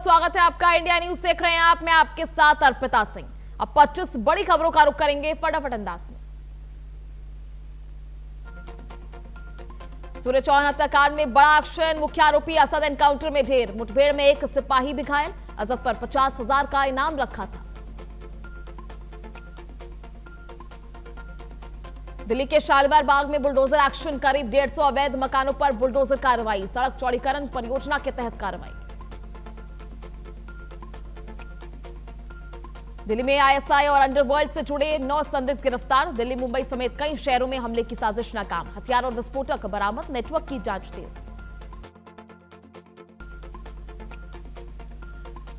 स्वागत है आपका। इंडिया न्यूज देख रहे हैं आप, मैं आपके साथ अर्पिता सिंह। अब 25 बड़ी खबरों का रुख करेंगे फटाफट अंदाज में। सूर्य चौहान हत्याकांड में बड़ा एक्शन, मुख्य आरोपी असद एनकाउंटर में ढेर। मुठभेड़ में एक सिपाही भी घायल। असद पर 50,000 का इनाम रखा था। दिल्ली के शालीमार बाग में बुलडोजर एक्शन, करीब 150 अवैध मकानों पर बुलडोजर कार्रवाई। सड़क चौड़ीकरण परियोजना के तहत कार्रवाई। दिल्ली में आईएसआई और अंडरवर्ल्ड से जुड़े 9 संदिग्ध गिरफ्तार। दिल्ली, मुंबई समेत कई शहरों में हमले की साजिश नाकाम। हथियार और विस्फोटक बरामद। नेटवर्क की जांच तेज।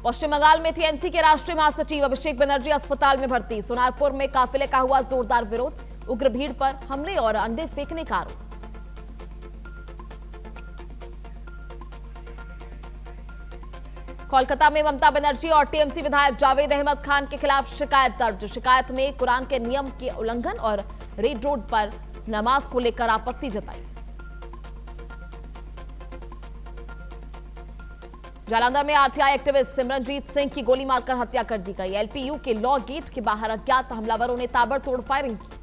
पश्चिम बंगाल में टीएमसी के राष्ट्रीय महासचिव अभिषेक बनर्जी अस्पताल में भर्ती। सोनारपुर में काफिले का हुआ जोरदार विरोध। उग्र भीड़ पर हमले और अंडे फेंकने का आरोप। कोलकाता में ममता बनर्जी और टीएमसी विधायक जावेद अहमद खान के खिलाफ शिकायत दर्ज। शिकायत में कुरान के नियम के उल्लंघन और रेड रोड पर नमाज को लेकर आपत्ति जताई। जालंधर में आरटीआई एक्टिविस्ट सिमरनजीत सिंह की गोली मारकर हत्या कर दी गई। एलपीयू के लॉ गेट के बाहर अज्ञात हमलावरों ने ताबड़तोड़ फायरिंग की।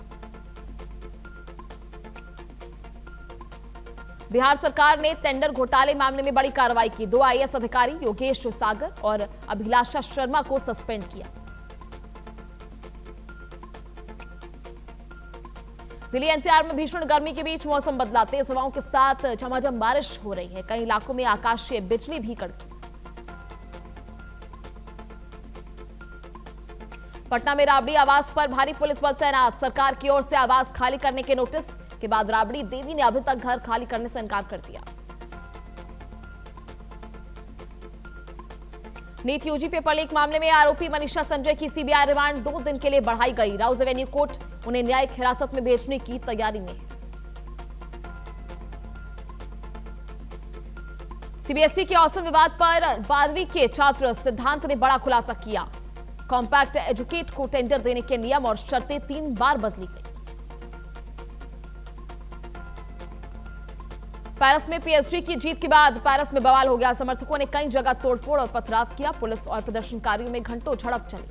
बिहार सरकार ने टेंडर घोटाले मामले में बड़ी कार्रवाई की। 2 आईएएस अधिकारी योगेश सागर और अभिलाषा शर्मा को सस्पेंड किया। दिल्ली एनसीआर में भीषण गर्मी के बीच मौसम बदला। तेज हवाओं के साथ झमाझम बारिश हो रही है। कई इलाकों में आकाशीय बिजली भी कड़की। पटना में राबड़ी आवास पर भारी पुलिस बल तैनात। सरकार की ओर से आवास खाली करने के नोटिस के बाद राबड़ी देवी ने अभी तक घर खाली करने से इनकार कर दिया। नीट यूजी पेपर लीक मामले में आरोपी मनीषा संजय की सीबीआई रिमांड 2 दिन के लिए बढ़ाई गई। राउज एवेन्यू कोर्ट उन्हें न्यायिक हिरासत में भेजने की तैयारी में। सीबीएसई के औसत विवाद पर 12वीं के छात्र सिद्धांत ने बड़ा खुलासा किया। कॉम्पैक्ट एजुकेट को टेंडर देने के नियम और शर्तें 3 बार बदली गई। पेरिस में पीएसजी की जीत के बाद पेरिस में बवाल हो गया। समर्थकों ने कई जगह तोड़फोड़ और पथराव किया। पुलिस और प्रदर्शनकारियों में घंटों झड़प चली।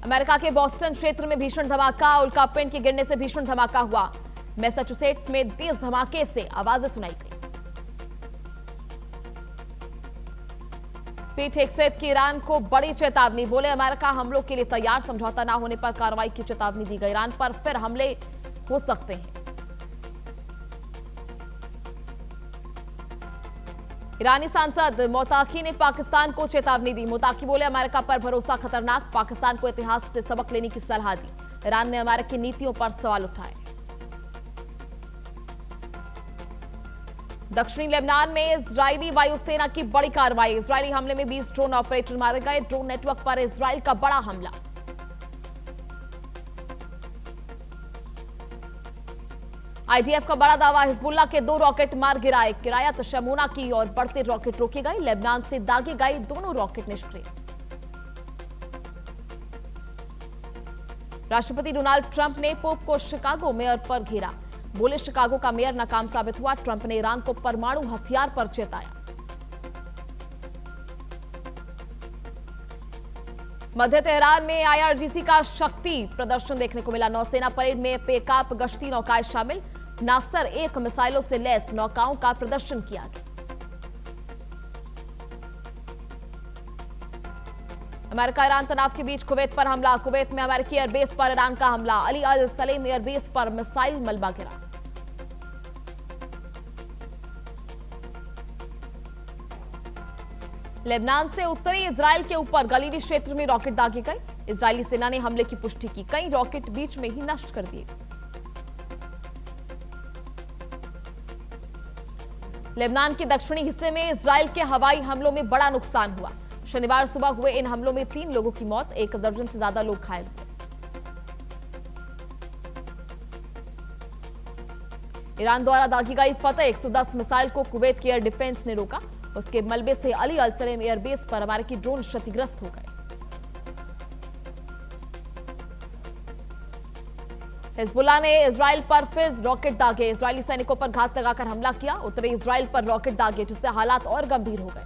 अमेरिका के बॉस्टन क्षेत्र में भीषण धमाका। उल्कापिंड के गिरने से भीषण धमाका हुआ। मैसाचुसेट्स में तेज धमाके से आवाजें सुनाई गई। पीट हेग्सेथ की ईरान को बड़ी चेतावनी। बोले अमेरिका हमलों के लिए तैयार, समझौता न होने पर कार्रवाई की चेतावनी दी गई। ईरान पर फिर हमले हो सकते हैं। ईरानी सांसद मोताकी ने पाकिस्तान को चेतावनी दी। मोताकी बोले अमेरिका पर भरोसा खतरनाक, पाकिस्तान को इतिहास से सबक लेने की सलाह दी। ईरान ने अमेरिकी नीतियों पर सवाल उठाए। दक्षिणी लेबनान में इजरायली वायुसेना की बड़ी कार्रवाई। इजरायली हमले में 20 ड्रोन ऑपरेटर मारे गए। ड्रोन नेटवर्क पर इजरायल का बड़ा हमला। आईडीएफ का बड़ा दावा, हिजबुल्लाह के 2 रॉकेट मार गिराए। किरायत शमूना की और बढ़ते रॉकेट रोके गए। लेबनान से दागे गए दोनों रॉकेट निष्क्रिय। राष्ट्रपति डोनाल्ड ट्रंप ने पोप को शिकागो मेयर पर घेरा। बोले शिकागो का मेयर नाकाम साबित हुआ। ट्रंप ने ईरान को परमाणु हथियार पर चेताया। मध्य तेहरान में आईआरजीसी का शक्ति प्रदर्शन देखने को मिला। नौसेना परेड में पेकाप गश्ती नौकाएं शामिल। नासर 1 मिसाइलों से लैस नौकाओं का प्रदर्शन किया गया। अमेरिका ईरान तनाव के बीच कुवैत पर हमला। कुवैत में अमेरिकी एयरबेस पर ईरान का हमला। अली अल सलेम एयरबेस पर मिसाइल मलबा गिरा। लेबनान से उत्तरी इजराइल के ऊपर गलीली क्षेत्र में रॉकेट दागे गए। इजरायली सेना ने हमले की पुष्टि की। कई रॉकेट बीच में ही नष्ट कर दिए। लेबनान के दक्षिणी हिस्से में इजराइल के हवाई हमलों में बड़ा नुकसान हुआ। शनिवार सुबह हुए इन हमलों में 3 लोगों की मौत, 1 दर्जन से ज्यादा लोग घायल हुए। ईरान द्वारा दागी गई फतह 110 मिसाइल को कुवैत की एयर डिफेंस ने रोका। उसके मलबे से अली अल सलेम एयरबेस पर अमेरिकी ड्रोन क्षतिग्रस्त हो गए। हिजबुल्लाह ने इजराइल पर फिर रॉकेट दागे। इजरायली सैनिकों पर घात लगाकर हमला किया। उत्तरी इजराइल पर रॉकेट दागे, जिससे हालात और गंभीर हो गए।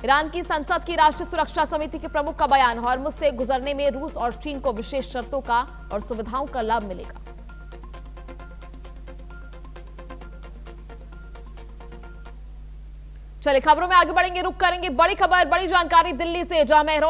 ईरान की संसद की राष्ट्रीय सुरक्षा समिति के प्रमुख का बयान, हॉर्मुज से गुजरने में रूस और चीन को विशेष शर्तों का और सुविधाओं का लाभ मिलेगा। चलिए खबरों में आगे बढ़ेंगे, रुक करेंगे बड़ी खबर, बड़ी जानकारी दिल्ली से, जहां मेहरौल